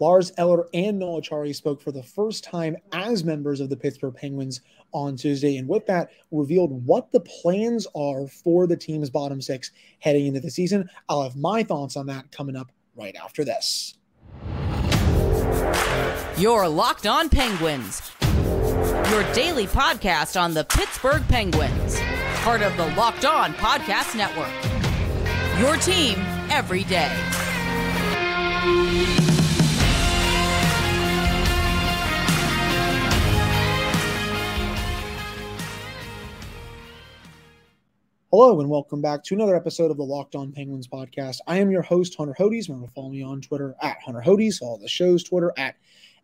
Lars, Eller, and Nieto-Acciari spoke for the first time as members of the Pittsburgh Penguins on Tuesday, and with that, revealed what the plans are for the team's bottom six heading into the season. I'll have my thoughts on that coming up right after this. You're Locked On Penguins, your daily podcast on the Pittsburgh Penguins, part of the Locked On Podcast Network, your team every day. Hello and welcome back to another episode of the Locked On Penguins podcast. I am your host, Hunter Hodes. Remember to follow me on Twitter at Hunter Hodes, follow the show's Twitter at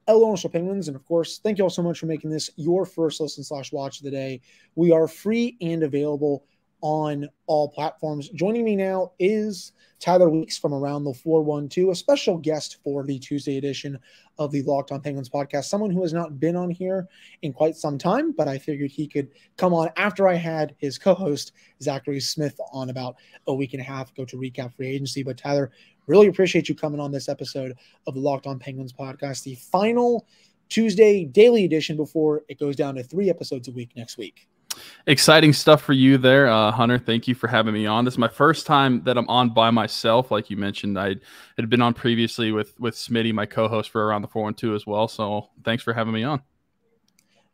Penguins. And of course, thank you all so much for making this your first listen/watch of the day. We are free and available on all platforms. Joining me now is Tyler Weeks from Around the 412, a special guest for the Tuesday edition of the Locked On Penguins podcast, someone who has not been on here in quite some time, but I figured he could come on after I had his co-host, Zachary Smith, on about a week and a half ago to recap free agency. But Tyler, really appreciate you coming on this episode of the Locked On Penguins podcast, the final Tuesday daily edition before it goes down to 3 episodes a week next week. Exciting stuff for you there, Hunter. Thank you for having me on. This is my first time that I'm on by myself. Like you mentioned, I had been on previously with Smitty, my co-host for Around the 412 as well. So thanks for having me on.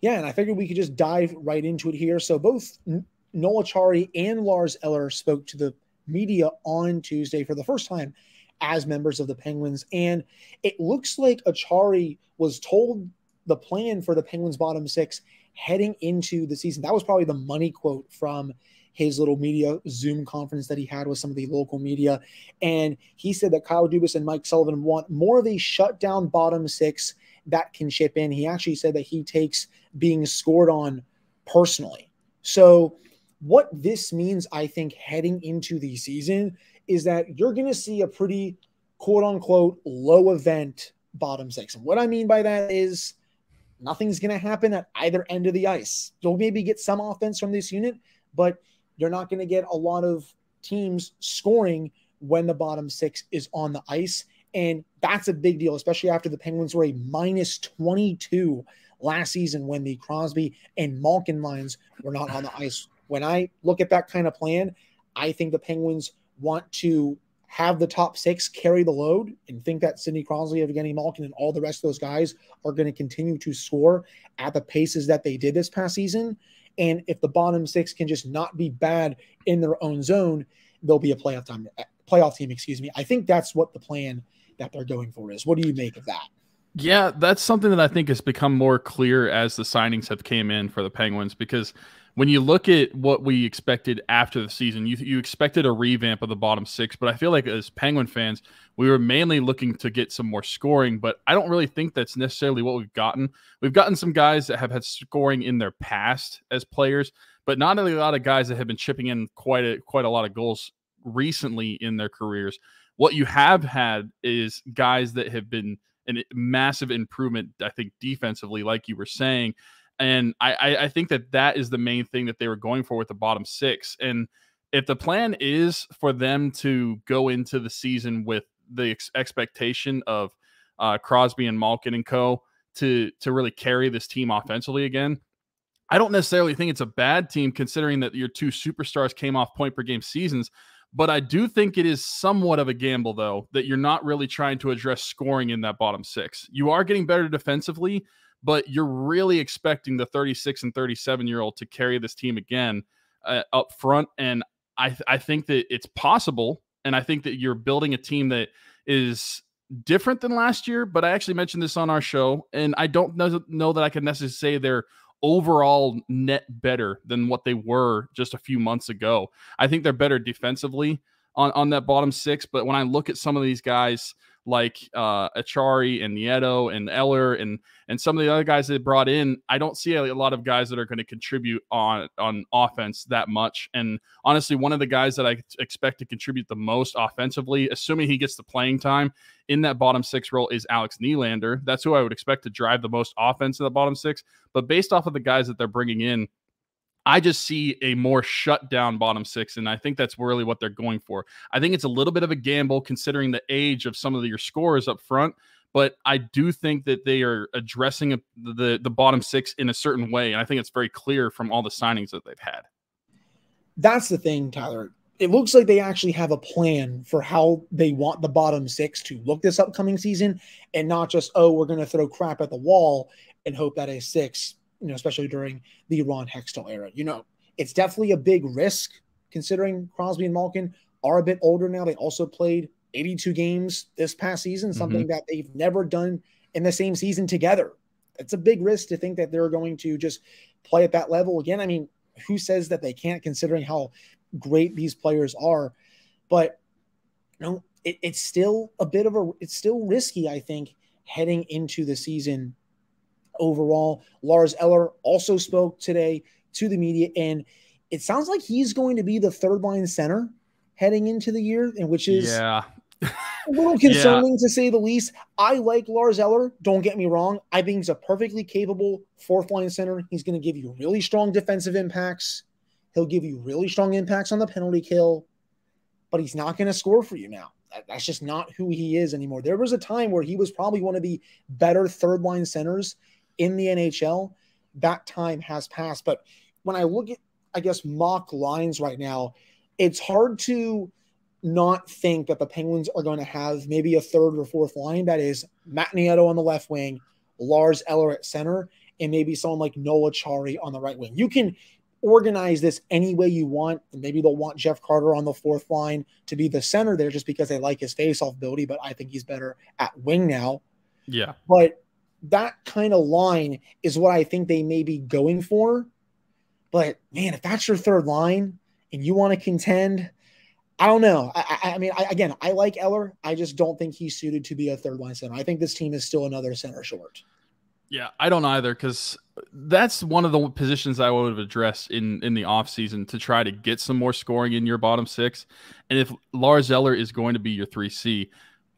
Yeah, and I figured we could just dive right into it here. So both Nieto-Acciari and Lars Eller spoke to the media on Tuesday for the first time as members of the Penguins. And it looks like Acciari was told the plan for the Penguins bottom six heading into the season. That was probably the money quote from his little media Zoom conference that he had with some of the local media. And he said that Kyle Dubas and Mike Sullivan want more of a shutdown bottom six that can chip in. He actually said that he takes being scored on personally. So what this means, I think, heading into the season is that you're going to see a pretty quote unquote low event bottom six. And what I mean by that is nothing's going to happen at either end of the ice. You'll maybe get some offense from this unit, but you're not going to get a lot of teams scoring when the bottom six is on the ice. And that's a big deal, especially after the Penguins were a minus 22 last season when the Crosby and Malkin lines were not on the ice. When I look at that kind of plan, I think the Penguins want to have the top six carry the load and think that Sidney Crosby, Evgeny Malkin, and all the rest of those guys are going to continue to score at the paces that they did this past season. And if the bottom six can just not be bad in their own zone, they'll be a playoff team. I think that's what the plan that they're going for is. What do you make of that? Yeah, that's something that I think has become more clear as the signings have came in for the Penguins, because when you look at what we expected after the season, you expected a revamp of the bottom six, but I feel like as Penguin fans, we were mainly looking to get some more scoring, but I don't really think that's necessarily what we've gotten. We've gotten some guys that have had scoring in their past as players, but not a lot of guys that have been chipping in quite a lot of goals recently in their careers. What you have had is guys that have been a massive improvement, I think, defensively, like you were saying. And I think that is the main thing that they were going for with the bottom six. And if the plan is for them to go into the season with the expectation of Crosby and Malkin and co to really carry this team offensively again, I don't necessarily think it's a bad team considering that your two superstars came off point per game seasons. But I do think it is somewhat of a gamble, though, that you're not really trying to address scoring in that bottom six. You are getting better defensively, but you're really expecting the 36 and 37-year-old to carry this team again up front. And I think that it's possible, and I think that you're building a team that is different than last year, but I actually mentioned this on our show, and I don't know that I can necessarily say they're overall net better than what they were just a few months ago. I think they're better defensively on that bottom six, but when I look at some of these guys like Acciari and Nieto and Eller and some of the other guys they brought in, I don't see a lot of guys that are going to contribute on offense that much. And honestly, one of the guys that I expect to contribute the most offensively, assuming he gets the playing time in that bottom six role, is Alex Nylander. That's who I would expect to drive the most offense in the bottom six. But based off of the guys that they're bringing in, I just see a more shut down bottom six, and I think that's really what they're going for. I think it's a little bit of a gamble considering the age of some of your scorers up front, but I do think that they are addressing the bottom six in a certain way. And I think it's very clear from all the signings that they've had. That's the thing, Tyler. It looks like they actually have a plan for how they want the bottom six to look this upcoming season, and not just, oh, we're going to throw crap at the wall and hope that a six, especially during the Ron Hextall era. It's definitely a big risk considering Crosby and Malkin are a bit older now. They also played 82 games this past season, something that they've never done in the same season together. It's a big risk to think that they're going to just play at that level again. I mean, who says that they can't, considering how great these players are? But it's still it's still risky, I think, heading into the season overall. Lars Eller also spoke today to the media, and it sounds like he's going to be the third line center heading into the year, and which is a little concerning to say the least. I like Lars Eller. Don't get me wrong. I think he's a perfectly capable fourth line center. He's going to give you really strong defensive impacts. He'll give you really strong impacts on the penalty kill, but he's not going to score for you now. That's just not who he is anymore. There was a time where he was probably one of the better third line centers in the NHL. That time has passed. But when I look at, I guess, mock lines right now, it's hard to not think that the Penguins are going to have maybe a third or fourth line that is Matt Nieto on the left wing, Lars Eller at center, and maybe someone like Noel-Acciari on the right wing. You can organize this any way you want, and maybe they'll want Jeff Carter on the fourth line to be the center there just because they like his face-off ability, but I think he's better at wing now. Yeah. But that kind of line is what I think they may be going for. But, man, if that's your third line and you want to contend, I don't know. I mean, I like Eller. I just don't think he's suited to be a third line center. I think this team is still another center short. Yeah, I don't either, because that's one of the positions I would have addressed in the offseason to try to get some more scoring in your bottom six. And if Lars Eller is going to be your 3C,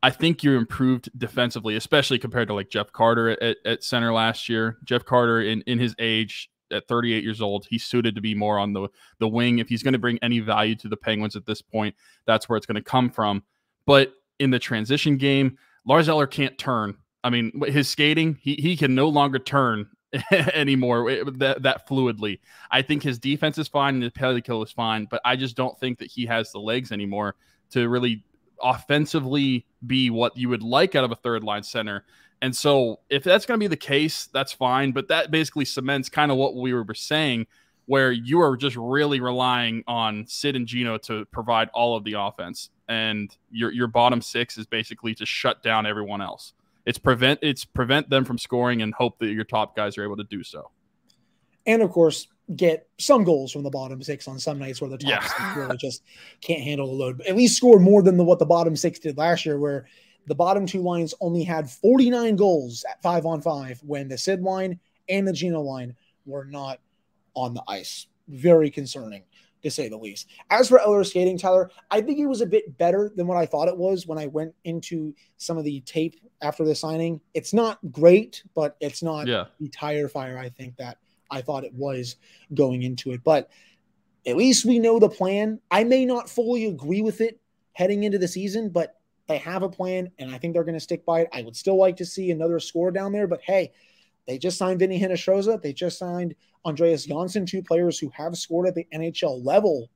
I think you're improved defensively, especially compared to like Jeff Carter at center last year. Jeff Carter in his age at 38 years old, he's suited to be more on the wing. If he's going to bring any value to the Penguins at this point, that's where it's going to come from. But in the transition game, Lars Eller can't turn. I mean, his skating, he can no longer turn anymore that fluidly. I think his defense is fine and his penalty kill is fine, but I just don't think that he has the legs anymore to really offensively be what you would like out of a third line center. And so if that's going to be the case, that's fine. But that basically cements kind of what we were saying, where you are just really relying on Sid and Gino to provide all of the offense. And your bottom six is basically to shut down everyone else. It's prevent them from scoring and hope that your top guys are able to do so. And of course, get some goals from the bottom six on some nights where the top six really just can't handle the load. But at least score more than what the bottom six did last year, where the bottom two lines only had 49 goals at 5-on-5 when the Sid line and the Gino line were not on the ice. Very concerning, to say the least. As for Eller's skating, Tyler, I think it was a bit better than what I thought it was when I went into some of the tape after the signing. It's not great, but it's not the tire fire I think that I thought it was going into it. But at least we know the plan. I may not fully agree with it heading into the season, but they have a plan, and I think they're going to stick by it. I would still like to see another score down there, but hey, they just signed Vinny Hinostroza. They just signed Andreas Johnsson, two players who have scored at the NHL level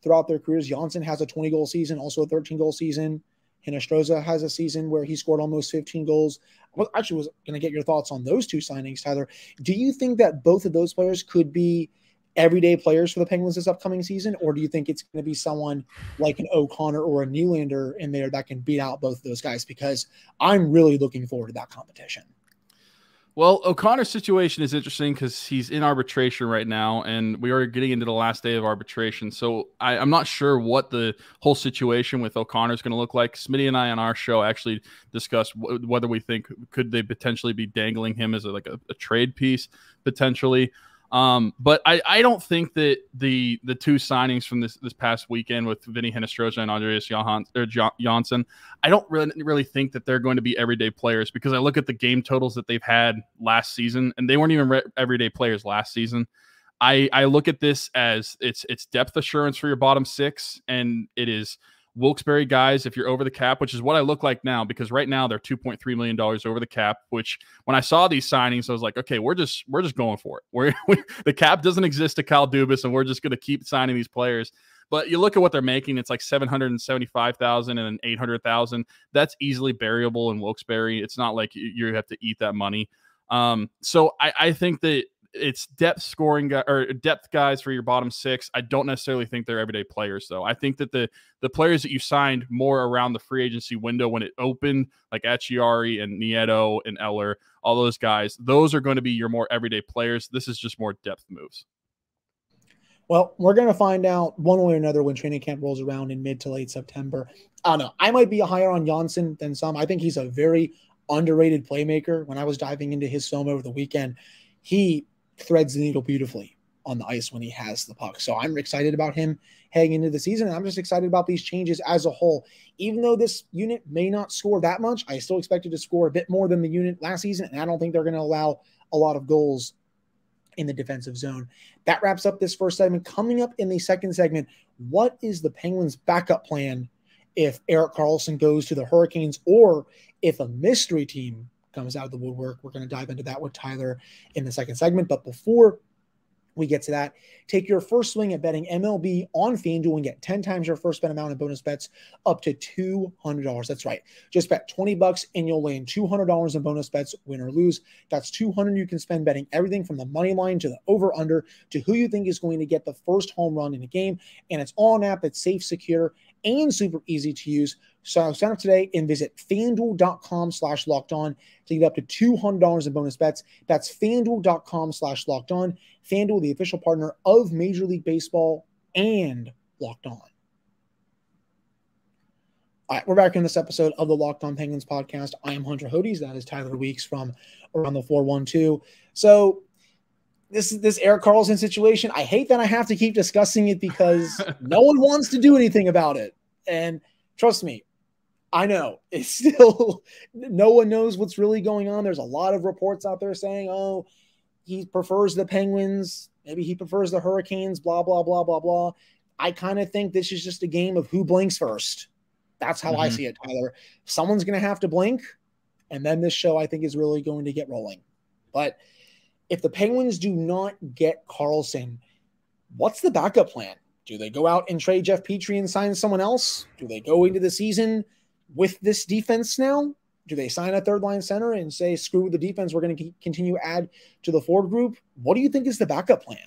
throughout their careers. Johnsson has a 20-goal season, also a 13-goal season. Hinostroza has a season where he scored almost 15 goals. I actually was going to get your thoughts on those two signings, Tyler. Do you think that both of those players could be everyday players for the Penguins this upcoming season, or do you think it's going to be someone like an O'Connor or a Nylander in there that can beat out both of those guys? Because I'm really looking forward to that competition. Well, O'Connor's situation is interesting because he's in arbitration right now, and we are getting into the last day of arbitration. So I'm not sure what the whole situation with O'Connor is going to look like. Smitty and I on our show actually discussed whether we think could they potentially be dangling him as a trade piece potentially. But I don't think that the two signings from this past weekend with Vinny Hinostroza and Andreas Johnsson, I don't really think that they're going to be everyday players, because I look at the game totals that they've had last season, and they weren't even everyday players last season. I look at this as it's depth assurance for your bottom six, and it is Wilkes-Barre guys, if you're over the cap, which is what I look like now, because right now they're $2.3 million over the cap, which when I saw these signings, I was like, okay, we're just going for it. The cap doesn't exist to Kyle Dubas, and we're just going to keep signing these players. But you look at what they're making, it's like $775,000 and $800,000. That's easily variable in Wilkes-Barre. It's not like you have to eat that money. So I think that it's depth scoring or depth guys for your bottom six. I don't necessarily think they're everyday players, though. I think that the players that you signed more around the free agency window when it opened, like Acciari and Nieto and Eller, all those guys, those are going to be your more everyday players. This is just more depth moves. Well, we're going to find out one way or another when training camp rolls around in mid to late September. I don't know. I might be higher on Janssen than some. I think he's a very underrated playmaker. When I was diving into his film over the weekend, he threads the needle beautifully on the ice when he has the puck. So I'm excited about him heading into the season. And I'm just excited about these changes as a whole. Even though this unit may not score that much, I still expect it to score a bit more than the unit last season. And I don't think they're going to allow a lot of goals in the defensive zone. That wraps up this first segment. Coming up in the second segment, what is the Penguins' backup plan if Erik Karlsson goes to the Hurricanes, or if a mystery team comes out of the woodwork? We're going to dive into that with Tyler in the second segment. But before we get to that, take your first swing at betting MLB on FanDuel and get 10 times your first bet amount in bonus bets up to $200. That's right. Just bet $20 and you'll land $200 in bonus bets, win or lose. That's $200 you can spend betting everything from the money line to the over-under to who you think is going to get the first home run in a game. And it's all an app that's safe, secure, and super easy to use. So sign up today and visit FanDuel.com/lockedon to get up to $200 in bonus bets. That's FanDuel.com/lockedon. FanDuel, the official partner of Major League Baseball and Locked On. All right, we're back in this episode of the Locked On Penguins podcast. I am Hunter Hodes. That is Tyler Weeks from Around the 412. So this Erik Karlsson situation, I hate that I have to keep discussing it because no one wants to do anything about it. And trust me, I know it's still, no one knows what's really going on. There's a lot of reports out there saying, oh, he prefers the Penguins. Maybe he prefers the Hurricanes, blah, blah, blah, blah, blah. I kind of think this is just a game of who blinks first. That's how I see it, Tyler. Someone's going to have to blink, and then this show, I think, is really going to get rolling. But if the Penguins do not get Karlsson, what's the backup plan? Do they go out and trade Jeff Petry and sign someone else? Do they go into the season with this defense now? Do they sign a third-line center and say, screw the defense, we're going to continue to add to the forward group? What do you think is the backup plan?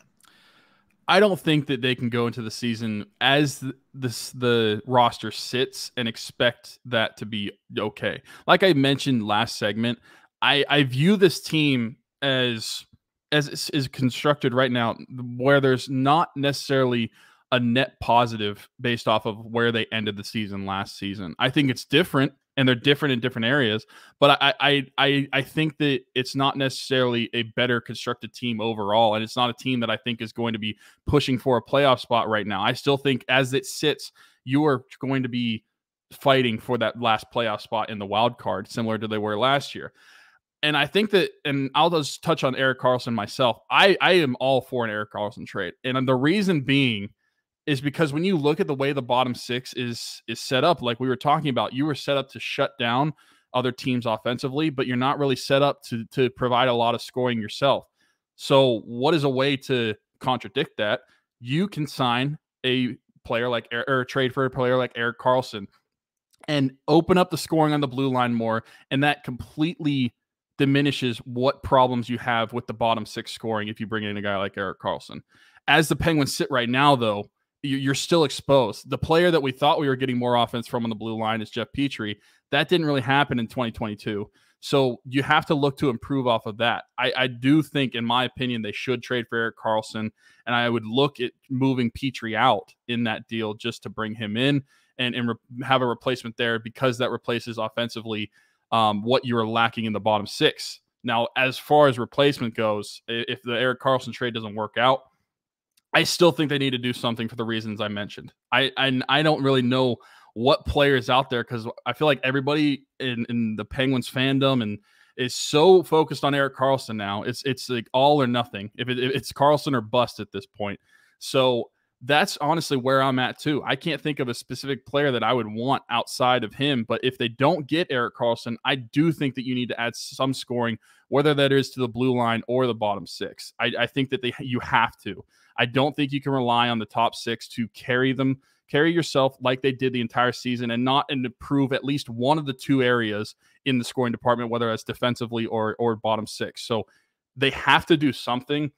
I don't think that they can go into the season as the roster sits and expect that to be okay. Like I mentioned last segment, I view this team as it is constructed right now, where there's not necessarily a net positive based off of where they ended the season last season. I think it's different, and they're different in different areas, but I think that it's not necessarily a better constructed team overall, and it's not a team that I think is going to be pushing for a playoff spot right now. I still think as it sits, you are going to be fighting for that last playoff spot in the wild card, similar to they were last year. And I think that, and I'll just touch on Erik Karlsson myself, I am all for an Erik Karlsson trade. And the reason being is because when you look at the way the bottom six is set up, like we were talking about, you were set up to shut down other teams offensively, but you're not really set up to provide a lot of scoring yourself. So what is a way to contradict that? You can sign a player like, or trade for a player like Erik Karlsson and open up the scoring on the blue line more, and that completely diminishes what problems you have with the bottom six scoring if you bring in a guy like Erik Karlsson. As the Penguins sit right now, though, you're still exposed. The player that we thought we were getting more offense from on the blue line is Jeff Petry. That didn't really happen in 2022. So you have to look to improve off of that. I do think, in my opinion, they should trade for Erik Karlsson, and I would look at moving Petry out in that deal just to bring him in and have a replacement there, because that replaces offensively what you were lacking in the bottom six. Now, as far as replacement goes, if the Erik Karlsson trade doesn't work out, I still think they need to do something for the reasons I mentioned. I don't really know what players out there, because I feel like everybody in the Penguins fandom and is so focused on Erik Karlsson now. It's like all or nothing. If it's Karlsson or bust at this point. So that's honestly where I'm at too. I can't think of a specific player that I would want outside of him, but if they don't get Erik Karlsson, I do think that you need to add some scoring, whether that is to the blue line or the bottom six. I think that you have to. I don't think you can rely on the top six to carry yourself like they did the entire season and improve at least one of the two areas in the scoring department, whether that's defensively or bottom six. So they have to do something.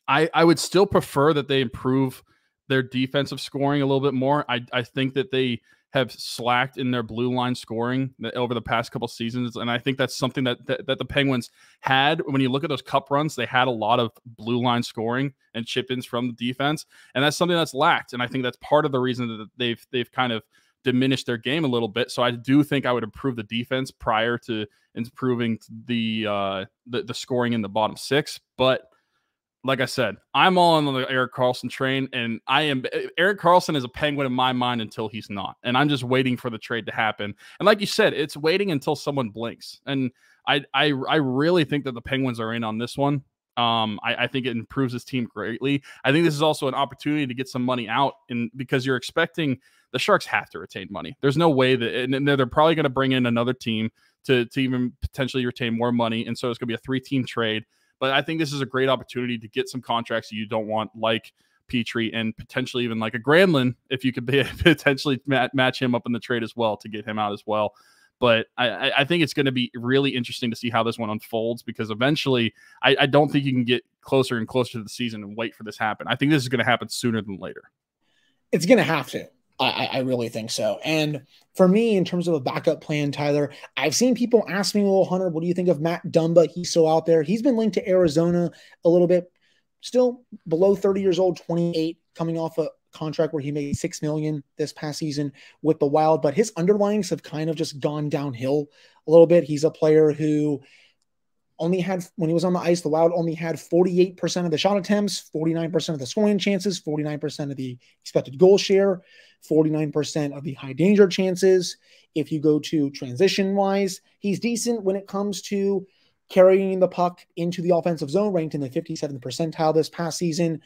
I would still prefer that they improve their defensive scoring a little bit more. I think that they have slacked in their blue line scoring over the past couple seasons, and I think that's something that the Penguins had. When you look at those cup runs, they had a lot of blue line scoring and chip-ins from the defense, and that's something that's lacked. And I think that's part of the reason that they've kind of diminished their game a little bit. So I do think I would improve the defense prior to improving the scoring in the bottom six, but like I said, I'm all on the Erik Karlsson train, and Erik Karlsson is a Penguin in my mind until he's not. And I'm just waiting for the trade to happen. And like you said, it's waiting until someone blinks. And I really think that the Penguins are in on this one. I think it improves his team greatly. I think this is also an opportunity to get some money out, because you're expecting the Sharks have to retain money. There's no way that, and they're probably going to bring in another team to even potentially retain more money. And so it's going to be a 3-team trade. But I think this is a great opportunity to get some contracts you don't want, like Petry and potentially even like a Granlund, if you could potentially match him up in the trade as well to get him out as well. But I think it's going to be really interesting to see how this one unfolds, because eventually I don't think you can get closer and closer to the season and wait for this to happen. I think this is going to happen sooner than later. It's going to have to. I really think so. And for me, in terms of a backup plan, Tyler, I've seen people ask me, well, Hunter, what do you think of Matt Dumba? He's still out there. He's been linked to Arizona a little bit, still below 30 years old, 28, coming off a contract where he made $6 million this past season with the Wild, but his underlyings have kind of just gone downhill a little bit. He's a player who only had, when he was on the ice, the Wild only had 48% of the shot attempts, 49% of the scoring chances, 49% of the expected goal share, 49% of the high danger chances. If you go to transition wise, he's decent when it comes to carrying the puck into the offensive zone, ranked in the 57th percentile this past season.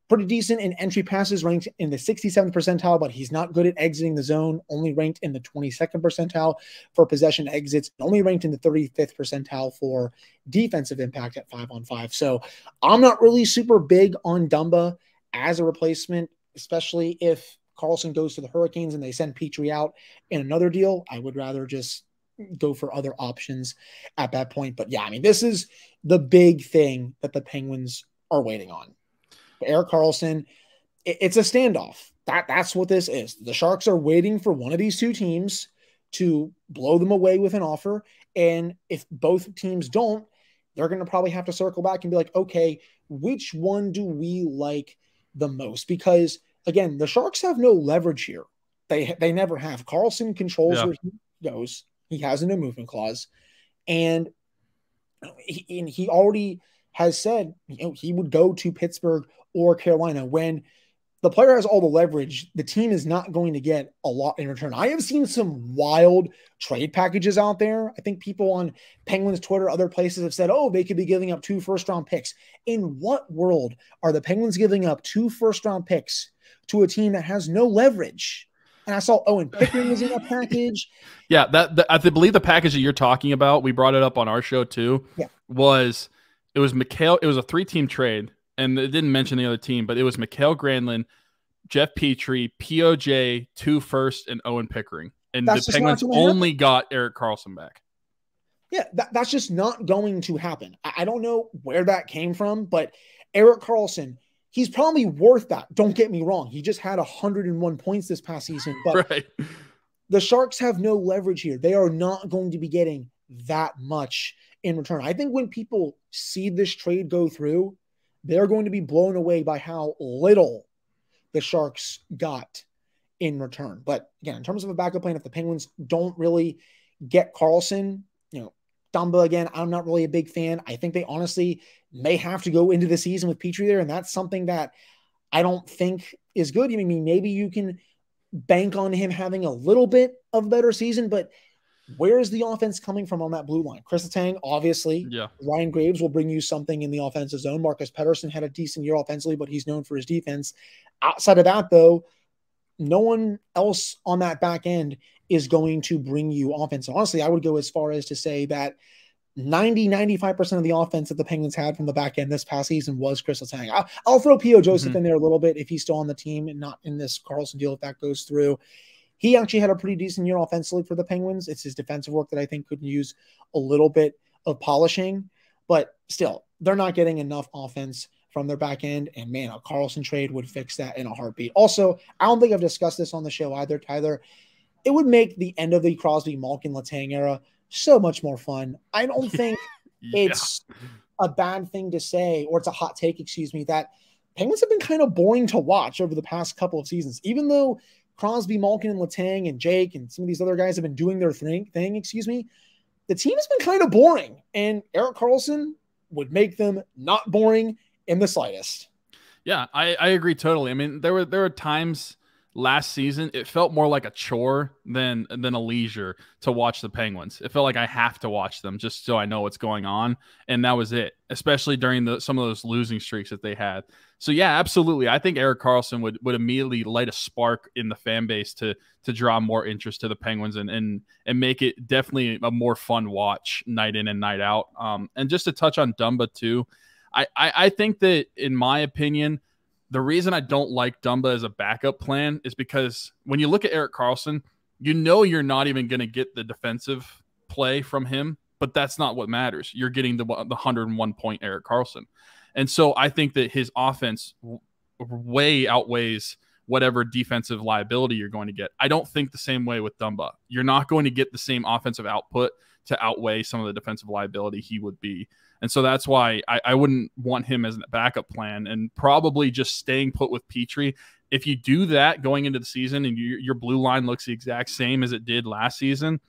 Pretty decent in entry passes, ranked in the 67th percentile, but he's not good at exiting the zone, only ranked in the 22nd percentile for possession exits, only ranked in the 35th percentile for defensive impact at 5-on-5. So I'm not really super big on Dumba as a replacement, especially if Karlsson goes to the Hurricanes and they send Petry out in another deal. I would rather just go for other options at that point. But yeah, I mean, this is the big thing that the Penguins are waiting on. Erik Karlsson, it's a standoff. That's what this is. The Sharks are waiting for one of these two teams to blow them away with an offer. And if both teams don't, they're going to probably have to circle back and be like, okay, which one do we like the most? Because again, the Sharks have no leverage here. They never have. Karlsson controls where he goes. He has a no movement clause. And he already has said, he would go to Pittsburgh or Carolina. When the player has all the leverage, the team is not going to get a lot in return. I have seen some wild trade packages out there. I think people on Penguins Twitter, other places have said, oh, they could be giving up 2 first-round picks. In what world are the Penguins giving up 2 first-round picks to a team that has no leverage? And I saw Owen Pickering was in that package. Yeah, I believe the package that you're talking about, we brought it up on our show too, it was a 3-team trade. And it didn't mention the other team, but it was Mikael Granlund, Jeff Petry, POJ, 2 first, and Owen Pickering. And the Penguins only got Erik Karlsson back. Yeah, that's just not going to happen. I don't know where that came from, but Erik Karlsson, he's probably worth that. Don't get me wrong. He just had 101 points this past season. But the Sharks have no leverage here. They are not going to be getting that much in return. I think when people see this trade go through, they're going to be blown away by how little the Sharks got in return. But again, in terms of a backup plan, if the Penguins don't really get Karlsson, Dumba, again, I'm not really a big fan. I think they honestly may have to go into the season with Petry there, and that's something that I don't think is good. I mean, maybe you can bank on him having a little bit of a better season, but Where is the offense coming from on that blue line? Chris Letang, obviously. Yeah. Ryan Graves will bring you something in the offensive zone. Marcus Pettersson had a decent year offensively, but he's known for his defense. Outside of that, though, no one else on that back end is going to bring you offense. Honestly, I would go as far as to say that 95% of the offense that the Penguins had from the back end this past season was Chris Letang. I'll throw P.O. Joseph in there a little bit if he's still on the team and not in this Karlsson deal if that goes through. He actually had a pretty decent year offensively for the Penguins. It's his defensive work that I think could use a little bit of polishing, but still, they're not getting enough offense from their back end, and man, a Karlsson trade would fix that in a heartbeat. Also, I don't think I've discussed this on the show either, Tyler. It would make the end of the Crosby, Malkin, Letang era so much more fun. I don't think it's a bad thing to say, or it's a hot take, excuse me, that Penguins have been kind of boring to watch over the past couple of seasons, even though Crosby, Malkin, and Letang and Jake and some of these other guys have been doing their thing, the team has been kind of boring, and Erik Karlsson would make them not boring in the slightest. Yeah, I agree totally. I mean, there were times last season it felt more like a chore than a leisure to watch the Penguins. It felt like I have to watch them just so I know what's going on, and that was it, especially during some of those losing streaks that they had. So yeah, absolutely. I think Erik Karlsson would immediately light a spark in the fan base to draw more interest to the Penguins and make it definitely a more fun watch night in and night out. And just to touch on Dumba too, I think that, in my opinion, the reason I don't like Dumba as a backup plan is because when you look at Erik Karlsson, you know you're not even going to get the defensive play from him, but that's not what matters. You're getting the 101 point Erik Karlsson. And so I think that his offense way outweighs whatever defensive liability you're going to get. I don't think the same way with Dumba. You're not going to get the same offensive output to outweigh some of the defensive liability he would be. And so that's why I wouldn't want him as a backup plan, and probably just staying put with Petry. If you do that going into the season and your blue line looks the exact same as it did last season,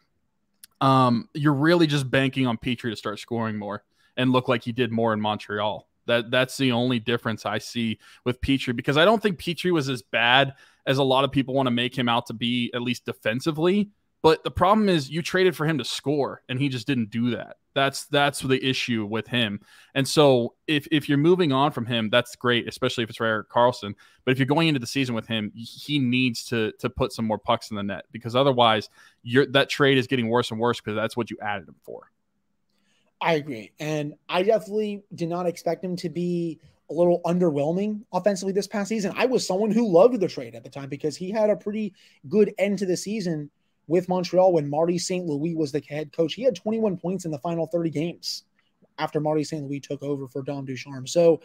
you're really just banking on Petry to start scoring more and look like he did more in Montreal. That's the only difference I see with Petry, because I don't think Petry was as bad as a lot of people want to make him out to be, at least defensively. But the problem is you traded for him to score, and he just didn't do that. That's the issue with him. And so if you're moving on from him, that's great, especially if it's for Erik Karlsson. But if you're going into the season with him, he needs to put some more pucks in the net, because otherwise that trade is getting worse and worse, because that's what you added him for. I agree. And I definitely did not expect him to be a little underwhelming offensively this past season. I was someone who loved the trade at the time because he had a pretty good end to the season with Montreal when Marty St. Louis was the head coach. He had 21 points in the final 30 games after Marty St. Louis took over for Dom Ducharme. So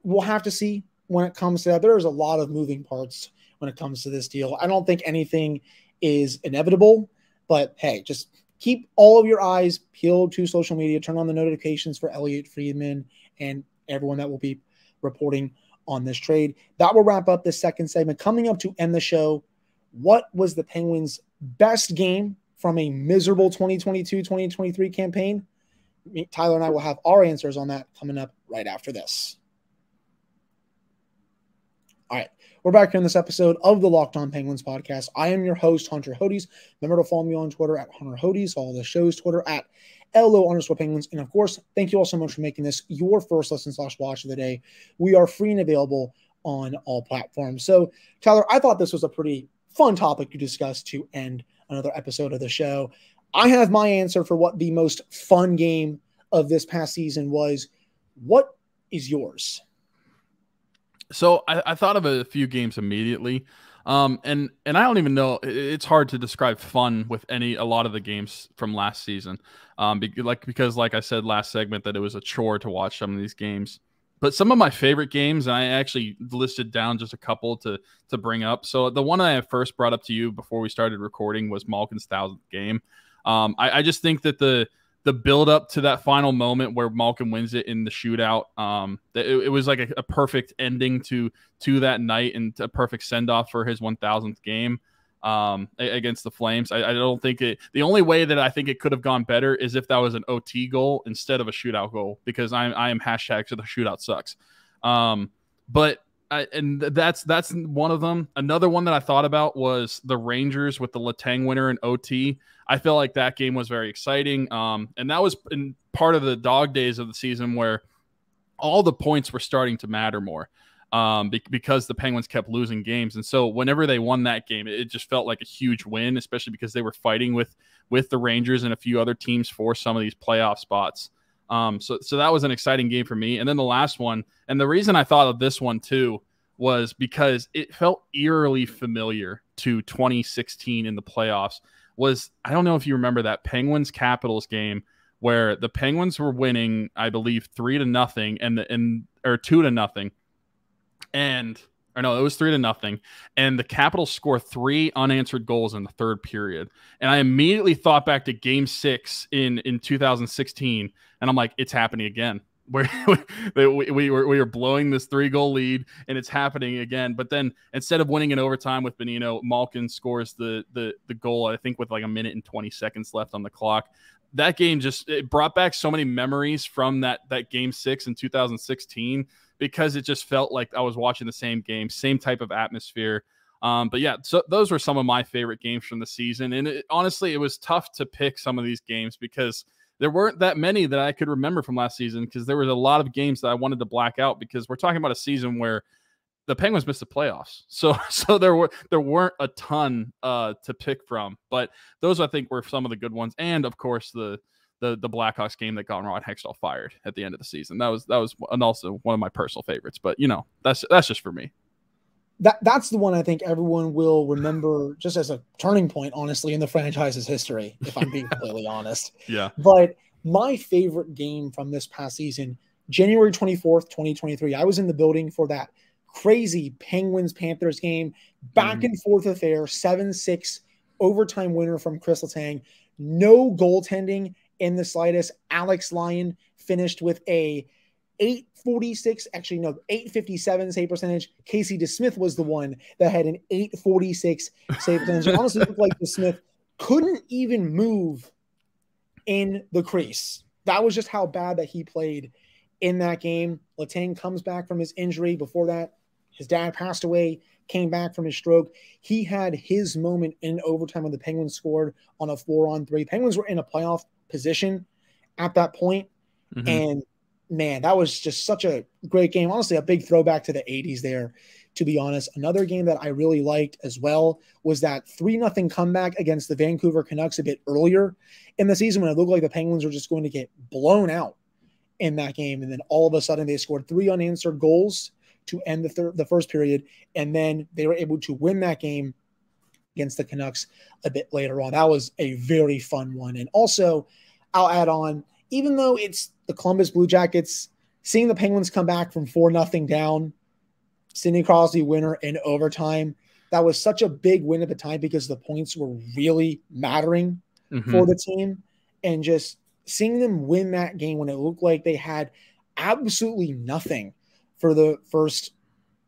we'll have to see when it comes to that. There's a lot of moving parts when it comes to this deal. I don't think anything is inevitable, but hey, just keep all of your eyes peeled to social media. Turn on the notifications for Elliot Friedman and everyone that will be reporting on this trade. That will wrap up this second segment. Coming up to end the show, what was the Penguins' best game from a miserable 2022-2023 campaign? Tyler and I will have our answers on that coming up right after this. All right, we're back here in this episode of the Locked On Penguins podcast. I am your host, Hunter Hodes. Remember to follow me on Twitter at Hunter Hodes, follow the show's Twitter at LO_Penguins. And of course, thank you all so much for making this your first listen/watch of the day. We are free and available on all platforms. So, Tyler, I thought this was a pretty fun topic to discuss to end another episode of the show. I have my answer for what the most fun game of this past season was. What is yours? So I thought of a few games immediately. And I don't even know, it's hard to describe fun with a lot of the games from last season. Because like I said last segment, that it was a chore to watch some of these games. But some of my favorite games, and I actually listed down just a couple to bring up. So the one I first brought up to you before we started recording was Malkin's 1000th game. I just think that the build up to that final moment where Malkin wins it in the shootout, it was like a perfect ending to that night, and a perfect send off for his 1000th game against the Flames. I don't think the only way that I think it could have gone better is if that was an OT goal instead of a shootout goal, because I am hashtag so the shootout sucks. But And that's one of them. Another one that I thought about was the Rangers with the Letang winner in OT. I feel like that game was very exciting. And that was in part of the dog days of the season where all the points were starting to matter more because the Penguins kept losing games. And so whenever they won that game, it just felt like a huge win, especially because they were fighting with the Rangers and a few other teams for some of these playoff spots. So that was an exciting game for me. And then the last one, and the reason I thought of this one too, was because it felt eerily familiar to 2016 in the playoffs. I don't know if you remember that Penguins Capitals game where the Penguins were winning, I believe 3-0 or 2-0. Or no, it was 3-0. And the Capitals score 3 unanswered goals in the third period. And I immediately thought back to Game 6 in 2016. And I'm like, it's happening again. Where we were blowing this 3-goal lead, and it's happening again. But then instead of winning in overtime with Bonino, Malkin scores the goal, I think, with like 1 minute and 20 seconds left on the clock. That game it brought back so many memories from that Game 6 in 2016 because it just felt like I was watching the same game, same type of atmosphere. But yeah, so those were some of my favorite games from the season. And honestly, it was tough to pick some of these games because there weren't that many that I could remember from last season because there was a lot of games that I wanted to black out because we're talking about a season where the Penguins missed the playoffs. So there weren't a ton to pick from, but those I think were some of the good ones. And of course the Blackhawks game that got Ron Hextall fired at the end of the season. That was and also one of my personal favorites, but that's just for me. That's the one I think everyone will remember just as a turning point, honestly, in the franchise's history, if I'm being completely honest. Yeah. But my favorite game from this past season, January 24th, 2023, I was in the building for that crazy Penguins-Panthers game, back and forth affair, 7-6 overtime winner from Chris Letang. No goaltending in the slightest. Alex Lyon finished with a 857 save percentage. Casey DeSmith was the one that had an 846 save percentage. It honestly looked like DeSmith couldn't even move in the crease. That was just how bad that he played in that game. Letang comes back from his injury. Before that, his dad passed away, came back from his stroke. He had his moment in overtime when the Penguins scored on a 4-on-3. Penguins were in a playoff position at that point. Mm-hmm. And man, that was just such a great game. Honestly, a big throwback to the 80s there, to be honest. Another game that I really liked as well was that 3-0 comeback against the Vancouver Canucks a bit earlier in the season when it looked like the Penguins were just going to get blown out in that game. And then all of a sudden they scored 3 unanswered goals to end the first period. And then they were able to win that game against the Canucks a bit later on. That was a very fun one. And also, I'll add on, even though it's the Columbus Blue Jackets, seeing the Penguins come back from 4-0 down, Sidney Crosby winner in overtime, that was such a big win at the time because the points were really mattering for the team. And just seeing them win that game when it looked like they had absolutely nothing for the first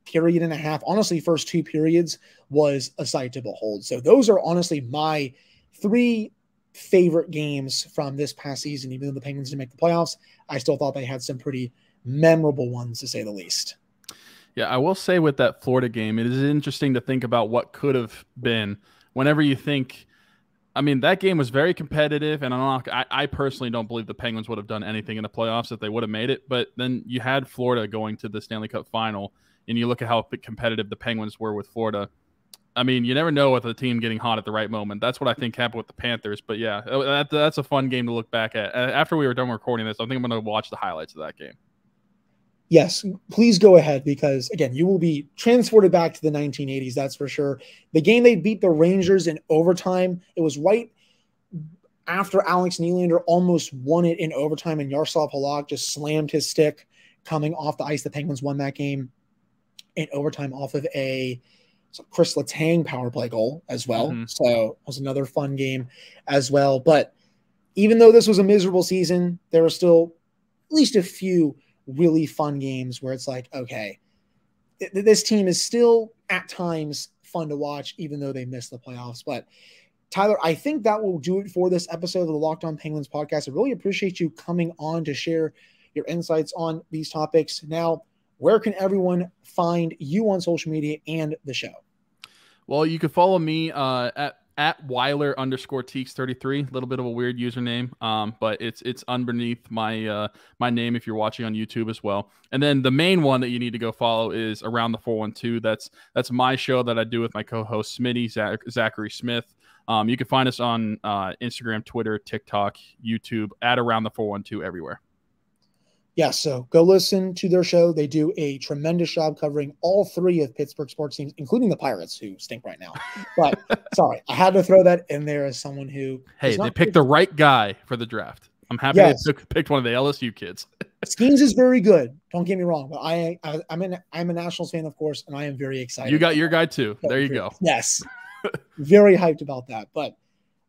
period and a half, honestly, first 2 periods, was a sight to behold. So those are honestly my 3 favorite games from this past season. Even though the Penguins didn't make the playoffs, I still thought they had some pretty memorable ones, to say the least. Yeah, I will say with that Florida game, it is interesting to think about what could have been. Whenever you think, I mean, that game was very competitive, and I personally don't believe the Penguins would have done anything in the playoffs if they would have made it. But then you had Florida going to the Stanley Cup final, and you look at how competitive the Penguins were with Florida. I mean, you never know with a team getting hot at the right moment. That's what I think happened with the Panthers. But yeah, that's a fun game to look back at. After we were done recording this, I think I'm going to watch the highlights of that game. Yes, please go ahead because, again, you will be transported back to the 1980s, that's for sure. The game they beat the Rangers in overtime, it was right after Alex Nylander almost won it in overtime, and Yaroslav Halak just slammed his stick coming off the ice. The Penguins won that game in overtime off of a Chris Letang power play goal as well. So it was another fun game as well. But even though this was a miserable season, there were still at least a few really fun games where it's like, okay, this team is still at times fun to watch, even though they missed the playoffs. But Tyler, I think that will do it for this episode of the Locked On Penguins podcast. I really appreciate you coming on to share your insights on these topics. Now, where can everyone find you on social media and the show? Well, you can follow me at Weiler_Teeks33. A little bit of a weird username, but it's underneath my my name if you're watching on YouTube as well. And then the main one that you need to go follow is Around the 412. That's my show that I do with my co-host Smitty, Zachary Smith. You can find us on Instagram, Twitter, TikTok, YouTube, at Around the 412 everywhere. Yeah, so go listen to their show. They do a tremendous job covering all three of Pittsburgh sports teams, including the Pirates, who stink right now. But sorry, I had to throw that in there as someone who. Hey, they picked the right guy for the draft. I'm happy they picked one of the LSU kids. Schemes is very good. Don't get me wrong, but I'm a Nationals fan, of course, and I am very excited. You got your guy too. There you go. Yes, very hyped about that. But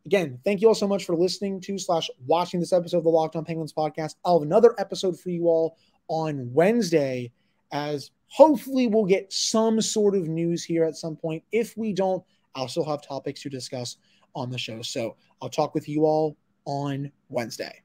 again, thank you all so much for listening to / watching this episode of the Locked On Penguins podcast. I'll have another episode for you all on Wednesday, as hopefully we'll get some sort of news here at some point. If we don't, I'll still have topics to discuss on the show. So I'll talk with you all on Wednesday.